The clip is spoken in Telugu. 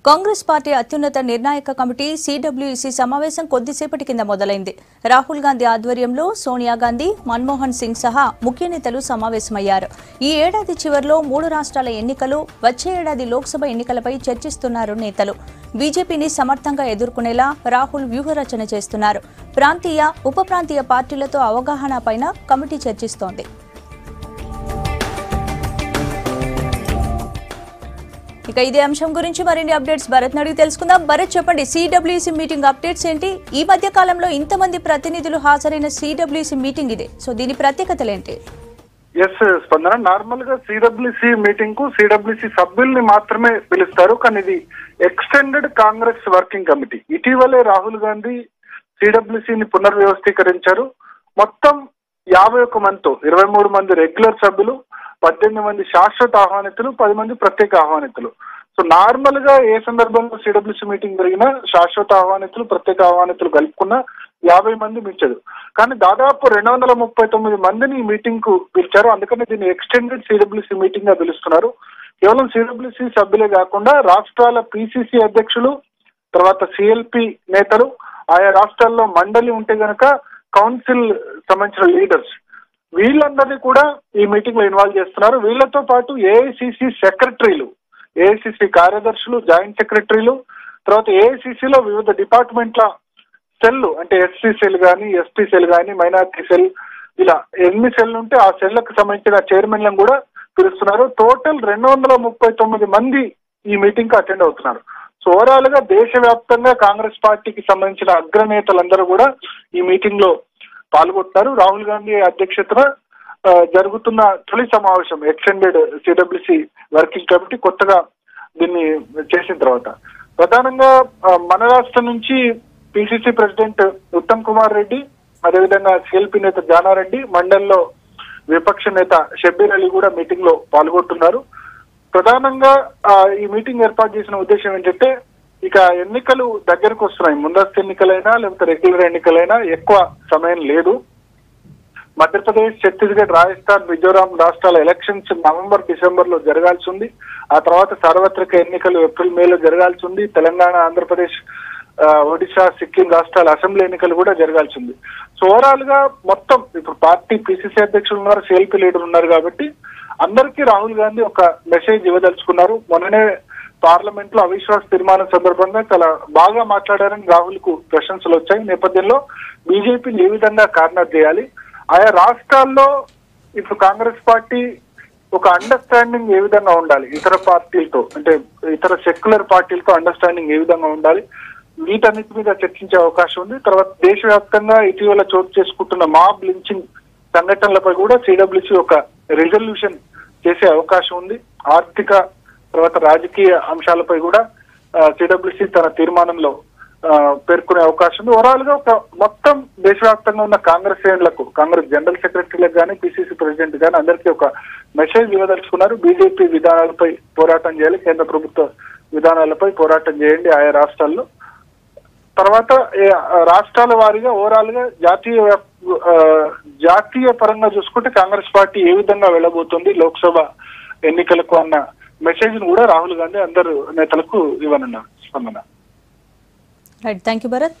కాంగ్రెస్ పార్టీ అత్యున్నత నిర్ణాయక కమిటీ సిడబ్ల్యూసీ సమావేశం కొద్దిసేపటి కింద మొదలైంది. రాహుల్ గాంధీ ఆధ్వర్యంలో సోనియా గాంధీ, మన్మోహన్ సింగ్ సహా ముఖ్య నేతలు సమావేశమయ్యారు. ఈ ఏడాది చివరిలో 3 రాష్ట్రాల ఎన్నికలు, వచ్చే ఏడాది లోక్సభ ఎన్నికలపై చర్చిస్తున్నారు నేతలు. బీజేపీని సమర్థంగా ఎదుర్కొనేలా రాహుల్ వ్యూహరచన చేస్తున్నారు. ప్రాంతీయ, ఉప ప్రాంతీయ పార్టీలతో అవగాహనపైన కమిటీ చర్చిస్తోంది. ఇక ఇదే అంశం గురించి మరిన్ని అప్డేట్స్ భరత్ అడిగి తెలుసుకుందాం. భరత్, చెప్పండి, సిడబ్ల్యూసీ మీటింగ్ అప్డేట్స్ ఏంటి? ఈ మధ్య కాలంలో ఇంతమంది ప్రతినిధులు హాజరైన సిడబ్ల్యూసీ మీటింగ్ ఇదే, సో దీని ప్రత్యేకతలు ఏంటి? ఎస్ స్పందన, నార్మల్ గా సిడబ్ల్యూసీ మీటింగ్ కు సిడబ్ల్యూసీ సభ్యుల్ని మాత్రమే పిలుస్తారు, కానీ ఇది ఎక్స్టెండెడ్ కాంగ్రెస్ వర్కింగ్ కమిటీ. ఇటీవలే రాహుల్ గాంధీ సిడబ్ల్యూసీని పునర్వ్యవస్థీకరించారు. మొత్తం 51 మందితో 23 మంది రెగ్యులర్ సభ్యులు, 18 మంది శాశ్వత ఆహ్వానితులు, 10 మంది ప్రత్యేక ఆహ్వానితులు. సో నార్మల్ గా ఏ సందర్భంలో సిడబ్ల్యూసీ మీటింగ్ జరిగినా శాశ్వత ఆహ్వానితులు, ప్రత్యేక ఆహ్వానితులు కలుపుకున్న 50 మంది పిలిచారు. కానీ దాదాపు 239 మందిని ఈ మీటింగ్ కు పిలిచారు. అందుకని దీన్ని ఎక్స్టెండెడ్ సిడబ్ల్యూసీ మీటింగ్ గా పిలుస్తున్నారు. కేవలం సిడబ్ల్యూసీ సభ్యులే కాకుండా రాష్ట్రాల పిసిసి అధ్యక్షులు, తర్వాత సిఎల్పి నేతలు, ఆయా రాష్ట్రాల్లో మండలి ఉంటే గనక కౌన్సిల్ సంబంధించిన లీడర్స్, వీళ్ళందరినీ కూడా ఈ మీటింగ్ లో ఇన్వాల్వ్ చేస్తున్నారు. వీళ్లతో పాటు ఏఐసిసి సెక్రటరీలు, ఏఐసిసి కార్యదర్శులు, జాయింట్ సెక్రటరీలు, తర్వాత ఏఐసిసిలో వివిధ డిపార్ట్మెంట్ల సెల్, అంటే ఎస్సీ సెల్ కానీ, ఎస్టీ సెల్ కానీ, మైనార్టీ సెల్, ఇలా ఎన్ని సెల్ ఉంటే ఆ సెల్లకు సంబంధించిన చైర్మన్లను కూడా పిలుస్తున్నారు. టోటల్ 239 మంది ఈ మీటింగ్ కు అటెండ్ అవుతున్నారు. సో ఓవరాల్ గా దేశవ్యాప్తంగా కాంగ్రెస్ పార్టీకి సంబంధించిన అగ్రనేతలందరూ కూడా ఈ మీటింగ్ లో పాల్గొంటున్నారు. రాహుల్ గాంధీ అధ్యక్షతన జరుగుతున్న తొలి సమావేశం ఎక్స్టెండెడ్ సిడబ్ల్యూసీ వర్కింగ్ కమిటీ కొత్తగా దీన్ని చేసిన తర్వాత ప్రధానంగా మన రాష్ట్రం నుంచి పిసిసి ప్రెసిడెంట్ ఉత్తమ్ కుమార్ రెడ్డి, అదేవిధంగా సిఎల్పి నేత జానారెడ్డి, మండలిలో విపక్ష నేత షబ్బీర్ అలీ కూడా మీటింగ్ లో పాల్గొంటున్నారు. ప్రధానంగా ఈ మీటింగ్ ఏర్పాటు చేసిన ఉద్దేశం ఏంటంటే, ఇక ఎన్నికలు దగ్గరకు వస్తున్నాయి. ముందస్తు ఎన్నికలైనా లేకపోతే రెగ్యులర్ ఎన్నికలైనా ఎక్కువ సమయం లేదు. మధ్యప్రదేశ్, ఛత్తీస్గఢ్, రాజస్థాన్, మిజోరాం రాష్ట్రాల ఎలక్షన్స్ నవంబర్, డిసెంబర్ లో జరగాల్సి ఉంది. ఆ తర్వాత సార్వత్రిక ఎన్నికలు ఏప్రిల్, మేలో జరగాల్సి ఉంది. తెలంగాణ, ఆంధ్రప్రదేశ్, ఒడిశా, సిక్కిం రాష్ట్రాల అసెంబ్లీ ఎన్నికలు కూడా జరగాల్సి ఉంది. సో ఓవరాల్ గా మొత్తం ఇప్పుడు పార్టీ పిసిసి అధ్యక్షులు ఉన్నారు, సిఎల్పి లీడర్ ఉన్నారు కాబట్టి అందరికీ రాహుల్ గాంధీ ఒక మెసేజ్ ఇవ్వదలుచుకున్నారు. మొన్ననే పార్లమెంట్ లో అవిశ్వాస తీర్మానం సందర్భంగా చాలా బాగా మాట్లాడారని రాహుల్ కు ప్రశంసలు వచ్చాయి. నేపథ్యంలో బీజేపీని ఏ విధంగా కార్నర్ చేయాలి, ఆయా రాష్ట్రాల్లో ఇప్పుడు కాంగ్రెస్ పార్టీ ఒక అండర్స్టాండింగ్ ఏ విధంగా ఉండాలి, ఇతర పార్టీలతో అంటే ఇతర సెక్యులర్ పార్టీలతో అండర్స్టాండింగ్ ఏ విధంగా ఉండాలి, వీటన్నిటి మీద చర్చించే అవకాశం ఉంది. తర్వాత దేశవ్యాప్తంగా ఇటీవల చోటు చేసుకుంటున్న మాబ్ లించింగ్ సంఘటనలపై కూడా సిడబ్ల్యూసీ ఒక రిజల్యూషన్ చేసే అవకాశం ఉంది. ఆర్థిక తర్వాత రాజకీయ అంశాలపై కూడా సిడబ్ల్యూసీ తన తీర్మానంలో పేర్కొనే అవకాశం ఉంది. ఓవరాల్ గా ఒక మొత్తం దేశవ్యాప్తంగా ఉన్న కాంగ్రెస్ శ్రేణులకు, కాంగ్రెస్ జనరల్ సెక్రటరీలకు కానీ, పిసిసి ప్రెసిడెంట్ కానీ అందరికీ ఒక మెసేజ్ ఇవ్వదలుచుకున్నారు. బీజేపీ విధానాలపై పోరాటం చేయాలి, కేంద్ర ప్రభుత్వ విధానాలపై పోరాటం చేయండి ఆయా రాష్ట్రాల్లో. తర్వాత రాష్ట్రాల వారీగా ఓవరాల్ గా జాతీయ పరంగా చూసుకుంటే కాంగ్రెస్ పార్టీ ఏ విధంగా వెళ్ళబోతుంది లోక్సభ ఎన్నికలకు అన్న మెసేజ్ ను కూడా రాహుల్ గాంధీ అందరు నేతలకు ఇవ్వనున్నారు. స్పందన. Right, thank you Bharat.